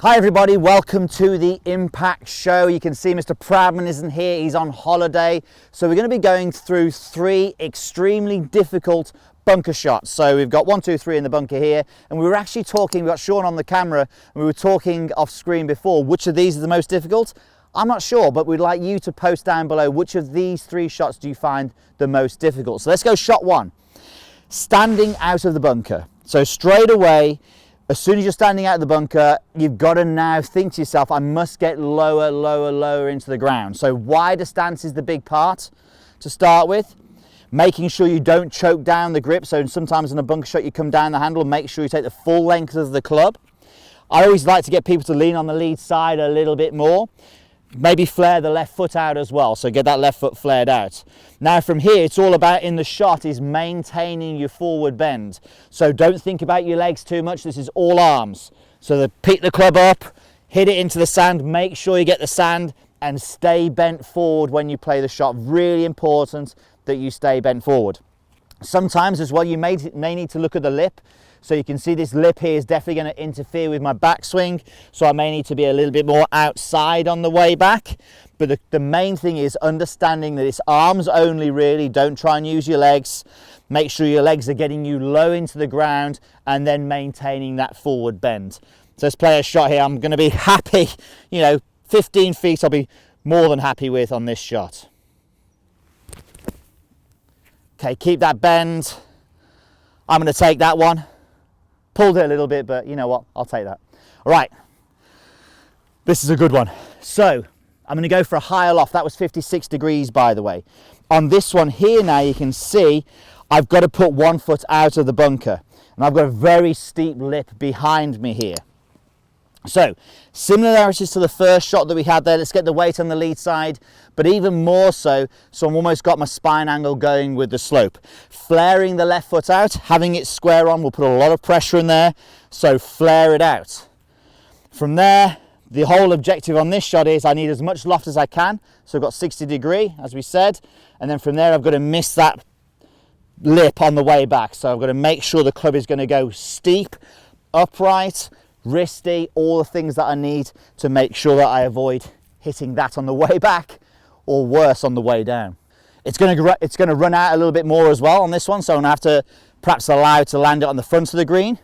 Hi everybody, welcome to the Impact Show. You can see Mr. Proudman isn't here, he's on holiday. So we're going to be going through 3 extremely difficult bunker shots. So we've got 1, 2, 3 in the bunker here, and we were actually talking, we got Sean on the camera, and we were talking off screen before, which of these is the most difficult? I'm not sure, but we'd like you to post down below which of these 3 shots do you find the most difficult. So let's go shot 1. Standing out of the bunker. So straight away, as soon as you're standing out of the bunker, you've got to now think to yourself, I must get lower, lower, lower into the ground. So wider stance is the big part to start with. Making sure you don't choke down the grip. So sometimes in a bunker shot, you come down the handle, make sure you take the full length of the club. I always like to get people to lean on the lead side a little bit more. Maybe flare the left foot out as well, so get that left foot flared out. Now from here, it's all about in the shot is maintaining your forward bend. So don't think about your legs too much, this is all arms. So pick the club up, hit it into the sand, make sure you get the sand and stay bent forward when you play the shot. Really important that you stay bent forward. Sometimes as well, you may need to look at the lip. So you can see this lip here is definitely going to interfere with my backswing. So I may need to be a little bit more outside on the way back. But the main thing is understanding that it's arms only really. Don't try and use your legs. Make sure your legs are getting you low into the ground and then maintaining that forward bend. So let's play a shot here. I'm going to be happy, 15 feet I'll be more than happy with on this shot. Okay, keep that bend. I'm going to take that one. Pulled it a little bit, but you know what? I'll take that. All right. This is a good one. So I'm going to go for a higher loft. That was 56 degrees, by the way. On this one here now, you can see I've got to put 1 foot out of the bunker. And I've got a very steep lip behind me here. So similarities to the first shot that we had there. Let's get the weight on the lead side, but even more so I've almost got my spine angle going with the slope. Flaring the left foot out, having it square on will put a lot of pressure in there, so flare it out. From there, the whole objective on this shot is I need as much loft as I can, so I've got 60 degree as we said, and then from there I've got to miss that lip on the way back. So I've got to make sure the club is going to go steep, upright, wristy, all the things that I need to make sure that I avoid hitting that on the way back or worse on the way down. It's going to run out a little bit more as well on this one, so I'm going to have to perhaps allow to land it on the front of the green.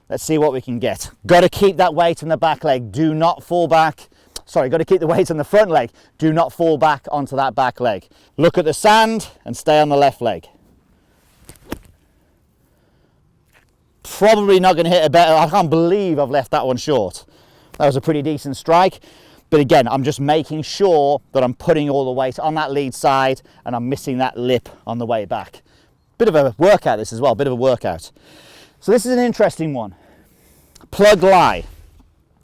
Let's see what we can get. Got to keep that weight on the back leg. Do not fall back. Sorry, got to keep the weight on the front leg. Do not fall back onto that back leg. Look at the sand and stay on the left leg. Probably not going to hit a better. I can't believe I've left that one short. That was a pretty decent strike. But again, I'm just making sure that I'm putting all the weight on that lead side and I'm missing that lip on the way back. Bit of a workout this as well, bit of a workout. So this is an interesting one. Plug lie.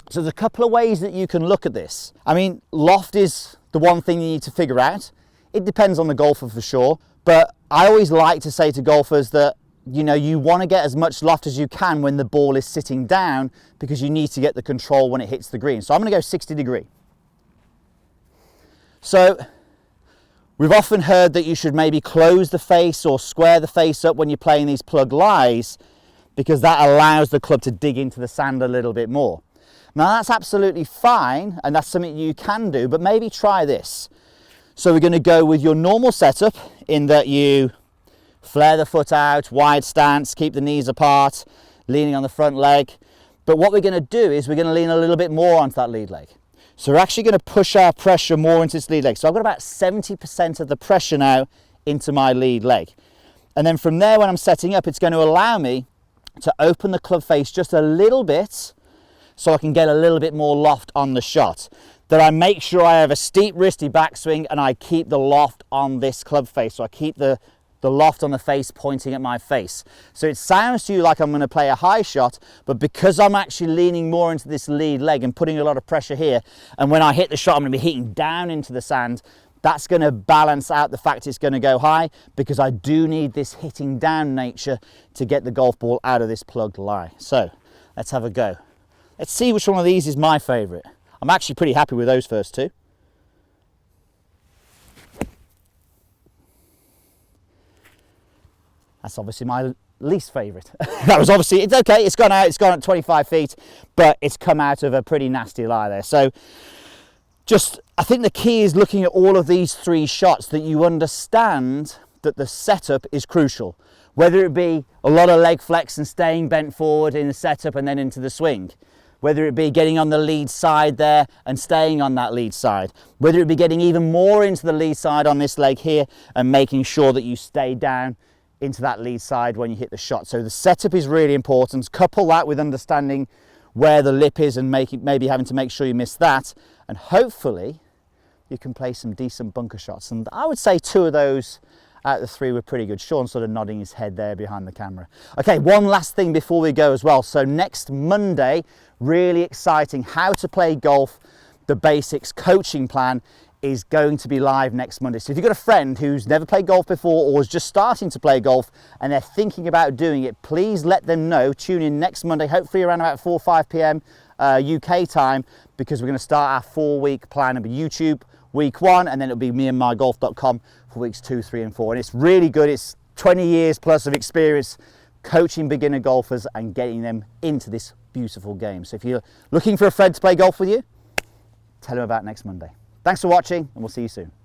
So there's a couple of ways that you can look at this. I mean, loft is the one thing you need to figure out. It depends on the golfer for sure. But I always like to say to golfers that you want to get as much loft as you can when the ball is sitting down because you need to get the control when it hits the green. So I'm going to go 60 degree. So we've often heard that you should maybe close the face or square the face up when you're playing these plug lies because that allows the club to dig into the sand a little bit more. Now that's absolutely fine and that's something you can do, but maybe try this. So we're going to go with your normal setup in that you flare the foot out, wide stance, keep the knees apart, leaning on the front leg. But what we're going to do is we're going to lean a little bit more onto that lead leg. So we're actually going to push our pressure more into this lead leg. So I've got about 70% of the pressure now into my lead leg. And then from there, when I'm setting up, it's going to allow me to open the club face just a little bit so I can get a little bit more loft on the shot. That I make sure I have a steep wristy backswing and I keep the loft on this club face. So I keep the loft on the face pointing at my face. So it sounds to you like I'm going to play a high shot, but because I'm actually leaning more into this lead leg and putting a lot of pressure here, and when I hit the shot I'm going to be hitting down into the sand, that's going to balance out the fact it's going to go high because I do need this hitting down nature to get the golf ball out of this plugged lie. So let's have a go. Let's see which one of these is my favourite. I'm actually pretty happy with those first two. That's obviously my least favourite. That was obviously, it's okay, it's gone out, it's gone at 25 feet, but it's come out of a pretty nasty lie there. So I think the key is looking at all of these 3 shots, that you understand that the setup is crucial. Whether it be a lot of leg flex and staying bent forward in the setup and then into the swing. Whether it be getting on the lead side there and staying on that lead side. Whether it be getting even more into the lead side on this leg here and making sure that you stay down into that lead side when you hit the shot. So the setup is really important. Couple that with understanding where the lip is and maybe having to make sure you miss that. And hopefully you can play some decent bunker shots. And I would say 2 of those out of the 3 were pretty good. Sean's sort of nodding his head there behind the camera. Okay, one last thing before we go as well. So next Monday, really exciting, how to play golf, the basics coaching plan is going to be live next Monday. So if you've got a friend who's never played golf before or is just starting to play golf and they're thinking about doing it, please let them know. Tune in next Monday, hopefully around about 4 or 5 p.m. UK time, because we're going to start our 4-week plan. It'll be YouTube week 1, and then it'll be Meandmygolf.com for weeks 2, 3 and 4. And it's really good. It's 20 years plus of experience coaching beginner golfers and getting them into this beautiful game. So if you're looking for a friend to play golf with you, tell them about next Monday. Thanks for watching, and we'll see you soon.